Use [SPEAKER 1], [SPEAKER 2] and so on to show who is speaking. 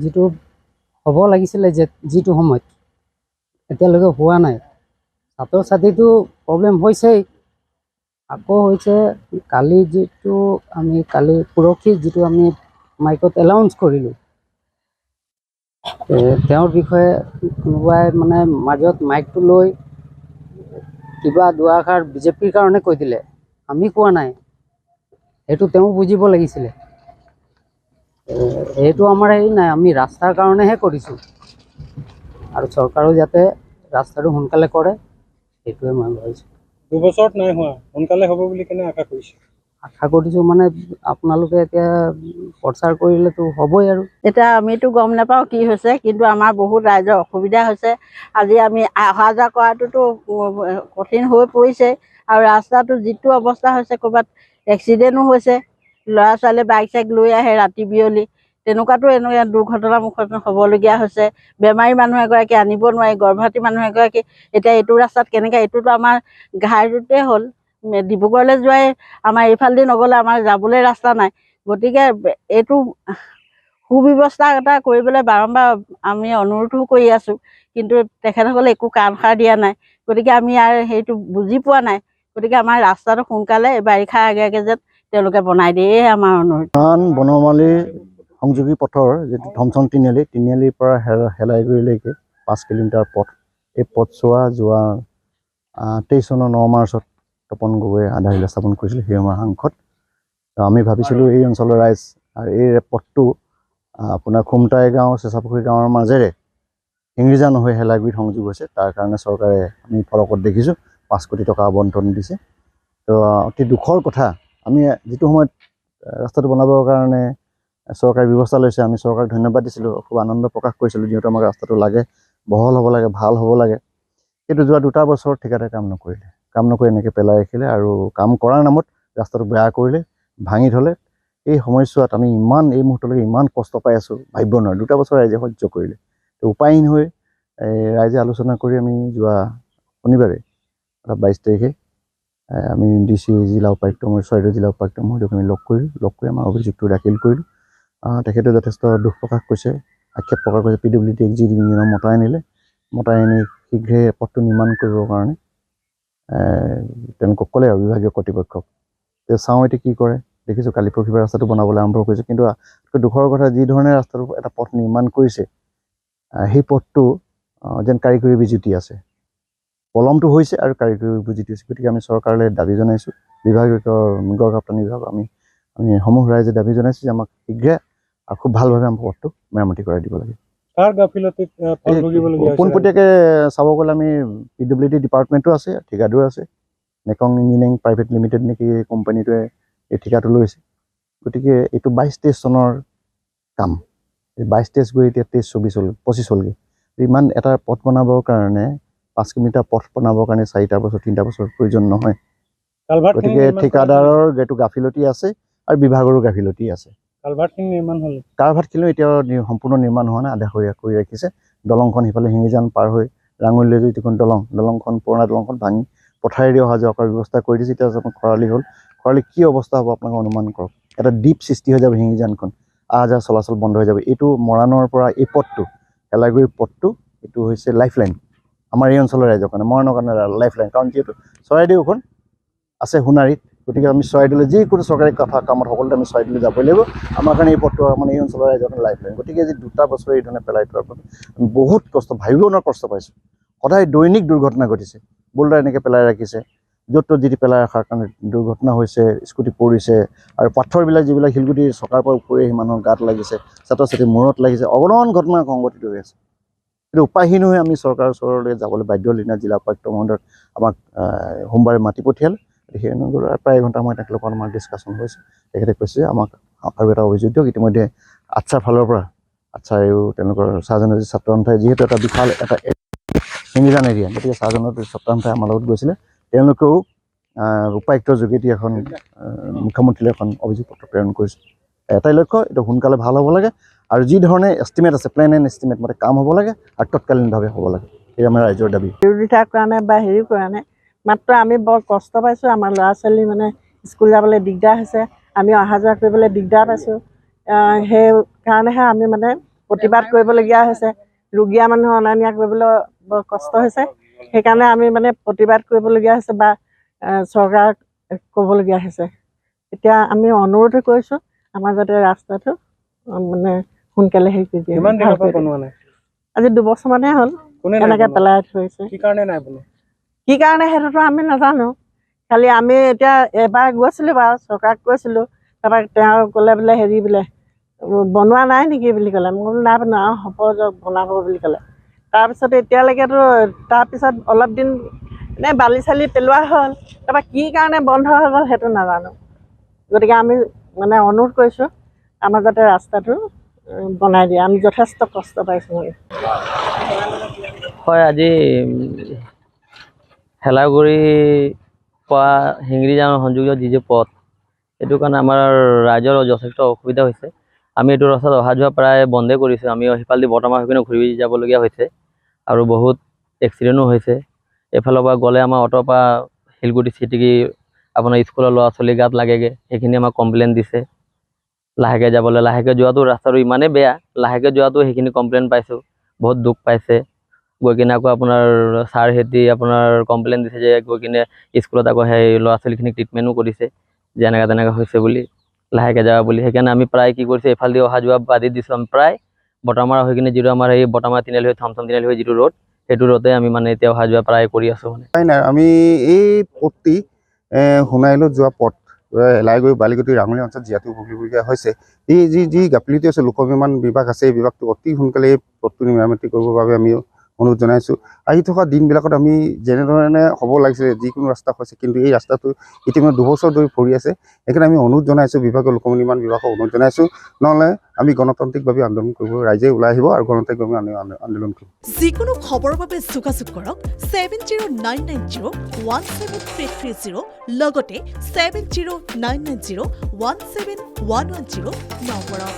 [SPEAKER 1] যিটো হ'ব লাগিছিলে যিটো সময়ত এতিয়ালৈকে হোৱা নাই। ছাত্ৰ ছাত্ৰীটো প্ৰব্লেম হৈছেই, আকৌ হৈছে কালি পৰহি যিটো আমি মাইকত এলাউন্স কৰিলোঁ, তেওঁৰ বিষয়ে কোনোবাই মানে মাজত মাইকটো লৈ কিবা দুআষাৰ বিজেপিৰ কাৰণে কৈ দিলে, আমি কোৱা নাই, সেইটো তেওঁ বুজিব লাগিছিলে। এইটো আমাৰ হেৰি নাই, আমি ৰাস্তাৰ কাৰণেহে কৰিছোঁ আৰু চৰকাৰো যাতে ৰাস্তাটো সোনকালে কৰে সেইটোৱে মই ভাবিছোঁ।
[SPEAKER 2] 2 বছৰত নাই হোৱা, সোনকালে হ'ব বুলি কেনে আশা কৰিছে?
[SPEAKER 1] আশা কৰিছোঁ মানে আপোনালোকে এতিয়া প্ৰচাৰ কৰিলেতো হ'বই আৰু।
[SPEAKER 3] এতিয়া আমিতো গম নাপাওঁ কি হৈছে, কিন্তু আমাৰ বহুত ৰাইজৰ অসুবিধা হৈছে। আজি আমি অহা যোৱা কৰাটোতো কঠিন হৈ পৰিছে আৰু ৰাস্তাটো যিটো অৱস্থা হৈছে, ক'ৰবাত এক্সিডেণ্টো হৈছে, ল'ৰা ছোৱালীয়ে বাইক চাইক লৈ আহে ৰাতি বিয়লি, তেনেকুৱাতো এনেকুৱা দুৰ্ঘটনাৰ মুখত হ'বলগীয়া হৈছে। বেমাৰী মানুহ এগৰাকী আনিব নোৱাৰি, গৰ্ভৱতী মানুহ এগৰাকী এতিয়া এইটো ৰাস্তাত কেনেকৈ, এইটোতো আমাৰ ঘাই ৰোডে হ'ল, ডিব্ৰুগড়লৈ যোৱাই আমাৰ এইফালেদি নগ'লে আমাৰ যাবলৈ ৰাস্তা নাই। গতিকে এইটো সুব্যৱস্থা এটা কৰিবলৈ বাৰম্বাৰ আমি অনুৰোধো কৰি আছোঁ, কিন্তু তেখেতসকলে একো কাণসাৰ দিয়া নাই। গতিকে আমি আৰু সেইটো বুজি পোৱা নাই। গতিকে আমাৰ ৰাস্তাটো সোনকালে বাৰিষাৰ আগে আগে যেন তেওঁলোকে বনাই দিয়ে, আমাৰ অনুৰোধ।
[SPEAKER 4] বনমালী সংযোগী পথৰ যিটো থমথম তিনিআলিৰ পৰা হেলাইগুৰিলৈকে 5 কিলোমিটাৰ পথ, এই পথছোৱা যোৱা 23 চনৰ 9 মাৰ্চত তপন গগৈয়ে আধাৰশিলা স্থাপন কৰিছিল, সেই আমাৰ সাংসদ। আমি ভাবিছিলোঁ এই অঞ্চলৰ ৰাইজ আৰু এই পথটো আপোনাৰ খুমটাই গাঁও, চেঁচাপুখুৰী গাঁৱৰ মাজেৰে ইংৰিজান হৈ হেলাইগুৰিত সংযোগ হৈছে। তাৰ কাৰণে চৰকাৰে আমি ফলকত দেখিছোঁ 5 কোটি টকা আবণ্টন দিছে। তো অতি দুখৰ কথা, আমি যিটো সময়ত ৰাস্তাটো বনাবৰ কাৰণে চৰকাৰে ব্যৱস্থা লৈছে, আমি চৰকাৰক ধন্যবাদ দিছিলোঁ, খুব আনন্দ প্ৰকাশ কৰিছিলোঁ, যিহেতু আমাক ৰাস্তাটো লাগে, বহল হ'ব লাগে, ভাল হ'ব লাগে। কিন্তু যোৱা 2 বছৰ ঠিকাদাৰে কাম নকৰি এনেকৈ পেলাই ৰাখিলে আৰু কাম কৰাৰ নামত ৰাস্তাটো বেয়া কৰিলে, ভাঙি থ'লে। এই সময়ছোৱাত আমি এই মুহূৰ্তলৈকে ইমান কষ্ট পাই আছোঁ, ভাবিব নোৱাৰোঁ। 2 বছৰ ৰাইজে সহ্য কৰিলে, তো উপায়হীন হৈ ৰাইজে আলোচনা কৰি আমি যোৱা শনিবাৰে 22 তাৰিখে আমি DC জিলা উপায়ুক্ত, চৰাইদেউ জিলা উপায়ুক্ত মহোদয়ক আমি লগ কৰি আমাৰ অভিযোগটো দাখিল কৰিলোঁ। তেখেতে যথেষ্ট দুখ প্ৰকাশ কৰিছে, আক্ষেপ প্ৰকাশ কৰিছে। PWD ইঞ্জিনিয়াৰ মতাই আনি শীঘ্ৰে পথটো নিৰ্মাণ কৰিবৰ কাৰণে তেওঁলোকক ক'লে আৰু বিভাগীয় কৰ্তৃপক্ষক। চাওঁ এতিয়া কি কৰে। দেখিছোঁ কালি পৰহিৰ ৰাস্তাটো বনাবলৈ আৰম্ভ কৰিছে, কিন্তু দুখৰ কথা, যি ধৰণে ৰাস্তাটো এটা পথ নিৰ্মাণ কৰিছে, সেই পথটো যেন কাৰিকৰী বিজুতি আছে। পলমটো হৈছে আৰু কাৰিকৰী বিজুতি হৈছে। গতিকে আমি চৰকাৰলৈ দাবী জনাইছোঁ, গড় কাপ্তানি বিভাগক আমি সমূহ ৰাইজে দাবী জনাইছোঁ যে আমাক শীঘ্ৰে আৰু খুব ভালভাৱে আমাৰ পথটো মেৰামতি কৰাই দিব লাগে।
[SPEAKER 2] কাৰ গাফিলতিত ফল ভুগিবলগীয়া হৈছে?
[SPEAKER 4] পোনপটীয়াকৈ চাব গ'লে আমি PWD ডিপাৰ্টমেণ্টো আছে, ঠিকাদাৰো আছে, মেকং ইঞ্জিনিয়াৰিং প্ৰাইভেট লিমিটেড নেকি কোম্পানীটোৱে এই ঠিকাটো লৈছে। গতিকে এইটো 22-23 চনৰ কাম, 22-23 গৈ এতিয়া 23-24 হ'লগৈ। ইমান এটা পথ বনাবৰ কাৰণে 5 কিলোমিটাৰ পথ বনাবৰ কাৰণে 3 বছৰ প্ৰয়োজন নহয়। গতিকে ঠিকাদাৰৰ এইটো গাফিলতি আছে আৰু বিভাগৰো গাফিলতি আছে।
[SPEAKER 2] কালভাৰ্টখিনি নিৰ্মাণ হ'ল?
[SPEAKER 4] কালভাৰ্টখিনিও এতিয়াও সম্পূৰ্ণ নিৰ্মাণ হোৱা নাই, আধা কৰি ৰাখিছে। দলংখন সিফালে শিঙিজান পাৰ হৈ ৰাঙলীলৈ যিখন দলংখন পুৰণা দলংখন ভাঙি পথাৰেদি অহা যোৱা কৰাৰ ব্যৱস্থা কৰি দিছে। এতিয়া খৰালি হ'ল, খৰালি কি অৱস্থা হ'ব আপোনালোকে অনুমান কৰক। এটা দ্বীপ সৃষ্টি হৈ যাব, শিঙিজানখন আহ যাহ চলাচল বন্ধ হৈ যাব। এইটো মৰাণৰ পৰা এই পথটো, হেলাইগুৰি পথটো, এইটো হৈছে লাইফলাইন আমাৰ এই অঞ্চলৰ ৰাইজৰ কাৰণে, মৰাণৰ কাৰণে লাইফলাইন। কাৰণ যিহেতু চৰাইদেউখন আছে সোণাৰীত, গতিকে আমি চৰাইদেউলৈ যিকোনো চৰকাৰী কামত সকলোতে আমি চৰাইদেউলৈ যাবই লাগিব। আমাৰ কাৰণে এই পথটো মানে এই অঞ্চলৰ ৰাইজৰ কাৰণে লাইফলাইন। গতিকে আজি 2 বছৰ এই ধৰণে পেলাই থোৱাৰ ফলত আমি বহুত কষ্ট, ভাবিব নোৱাৰা কষ্ট পাইছোঁ। সদায় দৈনিক দুৰ্ঘটনা ঘটিছে, বোল্ডাৰ এনেকৈ পেলাই ৰাখিছে, য'ত ত'ত যি পেলাই ৰখাৰ কাৰণে দুৰ্ঘটনা হৈছে, স্কুটি পৰিছে আৰু পাথৰবিলাক যিবিলাক শিলগুটি চকাৰ পৰা পৰি আহি মানুহৰ গাত লাগিছে, ছাত্ৰ ছাত্ৰীৰ মূৰত লাগিছে, অগণন ঘটনা সংঘটিত হৈ আছে। কিন্তু উপায়হীন হৈ আমি চৰকাৰৰ ওচৰলৈ যাবলৈ বাধ্য হ'লোঁ। জিলা উপায়ুক্ত মহোদয়ক আমাক সোমবাৰে মাতি পঠিয়ালে। সেই অনুযায়ী প্ৰায় এঘণ্টা সময় তেখেতৰ আমাৰ ডিছকাশ্যন হৈছে। তেখেতে কৈছে যে আমাক আৰু এটা অভিযোগ দিয়ক। ইতিমধ্যে আচ্ছাৰ ফালৰ পৰা, আচ্ছাইও তেওঁলোকৰ চাহজনজাতি ছাত্ৰ সন্থাই, যিহেতু এটা বিশাল এটা শিঙিজান এৰিয়া, গতিকে চাহজনজাতি ছাত্ৰ সন্থাই আমাৰ লগত গৈছিলে। তেওঁলোকেও উপায়ুক্তৰ যোগেদি এখন মুখ্যমন্ত্ৰীলৈ এখন অভিযোগ পত্ৰ প্ৰেৰণ কৰিছে। এটাই লক্ষ্য, এইটো সোনকালে ভাল হ'ব লাগে আৰু যি ধৰণে এষ্টিমেট আছে, প্লেন এণ্ড এষ্টিমেট মতে কাম হ'ব লাগে আৰু তৎকালীনভাৱে হ'ব লাগে। এই আমাৰ ৰাইজৰ দাবী।
[SPEAKER 3] বিৰোধিতাৰ কাৰণে বা হেৰি কৰা নাই, মাত্ৰ আমি বৰ কষ্ট পাইছোঁ। আমাৰ ল'ৰা ছোৱালী মানে স্কুল যাবলৈ দিগদাৰ হৈছে, আমি অহা যোৱা কৰিবলৈ দিগদাৰ পাইছোঁ। সেই কাৰণেহে আমি মানে প্ৰতিবাদ কৰিবলগীয়া হৈছে। ৰোগীয়া মানুহ অনা নিয়া কৰিবলৈ বৰ কষ্ট হৈছে। সেইকাৰণে আমি মানে প্ৰতিবাদ কৰিবলগীয়া হৈছে বা চৰকাৰক ক'বলগীয়া হৈছে। এতিয়া আমি অনুৰোধ কৰিছোঁ আমাৰ যাতে ৰাস্তাটো মানে সোনকালে হেৰি কৰি দিয়ে।
[SPEAKER 2] কিমান দিনৰ পৰা বনোৱা নাই?
[SPEAKER 3] আজি 2 বছৰমানহে হ'ল
[SPEAKER 2] কোনে নাই
[SPEAKER 3] এনেকৈ
[SPEAKER 2] বনোৱা?
[SPEAKER 3] পেলাই থৈছে।
[SPEAKER 2] কি কাৰণে নাই বনোৱা?
[SPEAKER 3] কি কাৰণে সেইটোতো আমি নাজানো। খালি আমি এতিয়া এবাৰ গৈছিলোঁ বাৰু, চৰকাৰক কৈছিলোঁ। তাৰপৰা তেওঁ ক'লে বোলে হেৰি বোলে বনোৱা নাই নেকি বুলি ক'লে। মই বোলো নাই বনোৱা, হ'ব যাওক বনাব বুলি ক'লে। তাৰপিছত এতিয়ালৈকেতো তাৰপিছত অলপ দিন এনেই বালি চালি পেলোৱা হ'ল। তাৰপৰা কি কাৰণে বন্ধ হৈ গ'ল সেইটো নাজানো। গতিকে আমি মানে অনুৰোধ কৰিছোঁ আমাৰ যাতে ৰাস্তাটো বনাই দিয়ে। আমি যথেষ্ট কষ্ট পাইছোঁ মানে।
[SPEAKER 5] হয়, আজি হেলাগুৰিৰ পৰা হিংৰিজান সংযোগীয় যি পথ, এইটো কাৰণে আমাৰ ৰাইজৰ যথেষ্ট অসুবিধা হৈছে। আমি এইটো ৰাস্তাত অহা যোৱা প্ৰায় বন্ধে কৰিছোঁ। আমি সিফালেদি বৰ্তমান হৈ কিনে ঘূৰি যাবলগীয়া হৈছে আৰু বহুত এক্সিডেণ্টো হৈছে। এইফালৰ পৰা গ'লে আমাৰ অট'ৰ পৰা শিলগুটি চিটিকি আপোনাৰ স্কুলৰ ল'ৰা ছোৱালী গাত লাগেগৈ। সেইখিনি আমাক কমপ্লেইন দিছে লাহেকৈ যাবলৈ। লাহেকৈ যোৱাটো ৰাস্তাটো ইমানেই বেয়া, লাহেকৈ যোৱাটো সেইখিনি কমপ্লেইন পাইছোঁ। বহুত দুখ পাইছে। গৈ কিনে আকৌ আপোনাৰ ছাৰহেঁতি আপোনাৰ কমপ্লেইন দিছে যে গৈ কিনে স্কুলত আকৌ সেই ল'ৰা ছোৱালীখিনিক ট্ৰিটমেণ্টো কৰিছে যে এনেকৈ তেনেকৈ হৈছে বুলি, লাহেকৈ যাবা বুলি। সেইকাৰণে আমি প্ৰায় কি কৰিছোঁ, এইফালেদি অহা যোৱা বাদি দিছোঁ। আমি প্ৰায় বটামাৰা হৈ কিনে যিটো আমাৰ এই বটামাৰা তিনিআলি হৈ থমথম তিনিআলি হৈ যিটো ৰোড, সেইটো ৰোডতে আমি মানে এতিয়া অহা যোৱা প্ৰায় কৰি আছোঁ মানে।
[SPEAKER 4] নাই, আমি এই পথটি সোণাইলৈ যোৱা পথ হেলাগুৰি বালিগুটি ৰাঙলী অঞ্চলত যিহেতু ভুগিবলগীয়া হৈছে। এই যি গাফিলতি আছে, লোক নিৰ্মাণ বিভাগ আছে, এই বিভাগটো অতি সোনকালে এই পথটো মেৰামতি কৰিবৰ বাবে আমি অনুৰোধ জনাইছোঁ। আহি থকা দিনবিলাকত আমি যেনেধৰণে হ'ব লাগিছিলে যিকোনো ৰাস্তা হৈছে, কিন্তু এই ৰাস্তাটো ইতিমধ্যে 2 বছৰ ধৰি পৰি আছে। সেইকাৰণে আমি অনুৰোধ জনাইছোঁ বিভাগৰ লোক নিৰ্মাণ বিভাগক অনুৰোধ জনাইছোঁ। নহ'লে আমি গণতান্ত্ৰিকভাৱে আন্দোলন কৰিব, ৰাইজে ওলাই আহিব আৰু গণতান্ত্ৰিকভাৱে আন্দোলন কৰিম।
[SPEAKER 6] যিকোনো খবৰৰ বাবে যোগাযোগ কৰক 7099017330 লগতে 7099017110 নম্বৰত।